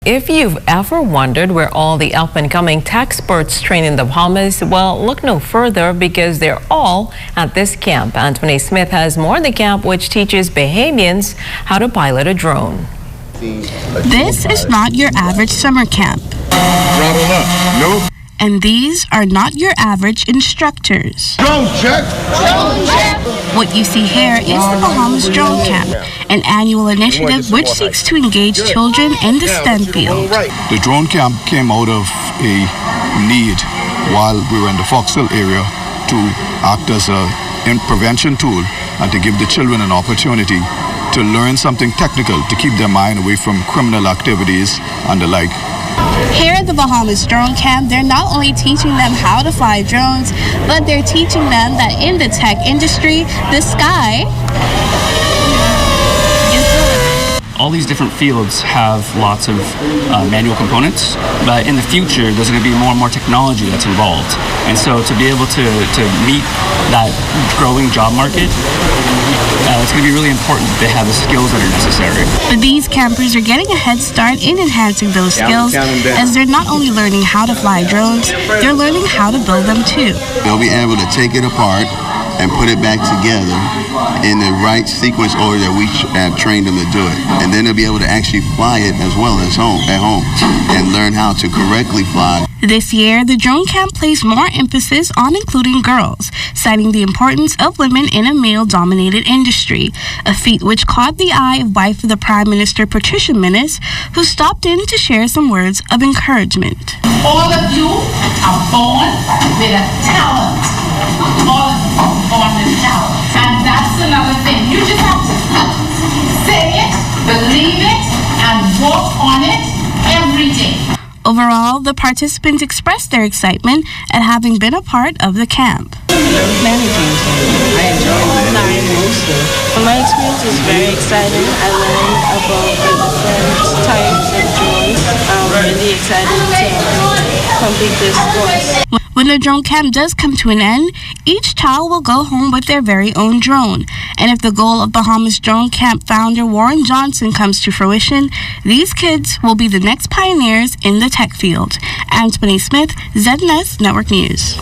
If you've ever wondered where all the up-and-coming tech experts train in the Bahamas, well, look no further because they're all at this camp. Anthony Smith has more on the camp, which teaches Bahamians how to pilot a drone. This is not your average summer camp. Throttle up. Nope. And these are not your average instructors. Drone check. Drone check. What you see here is the Bahamas Drone Camp, an annual initiative which seeks to engage children in the STEM field. The drone camp came out of a need while we were in the Foxhill area to act as a prevention tool and to give the children an opportunity to learn something technical to keep their mind away from criminal activities and the like. Here at the Bahamas Drone Camp, they're not only teaching them how to fly drones, but they're teaching them that in the tech industry, the sky is the limit. All these different fields have lots of manual components, but in the future, there's going to be more and more technology that's involved. And so to be able to meet that growing job market, it's going to be really important that they have the skills that are necessary. But these campers are getting a head start in enhancing those skills, as they're not only learning how to fly drones, they're learning how to build them too. They'll be able to take it apart and put it back together in the right sequence order that we have trained them to do it. And then they'll be able to actually fly it as well as at home and learn how to correctly fly. This year, the drone camp placed more emphasis on including girls, citing the importance of women in a male-dominated industry, a feat which caught the eye of wife of the Prime Minister, Patricia Minnis, who stopped in to share some words of encouragement. All of you are born with a talent. All of you are born with talent. And that's another thing. You just have to say it, believe it, and work on it every day. Overall, the participants expressed their excitement at having been a part of the camp. Many things. I enjoyed it. My experience was very exciting. I learned about the different types of drones. I'm really excited to complete this course. When the drone camp does come to an end, each child will go home with their very own drone. And if the goal of Bahamas Drone Camp founder Warren Johnson comes to fruition, these kids will be the next pioneers in the tech field. Anthony Smith, ZNS Network News.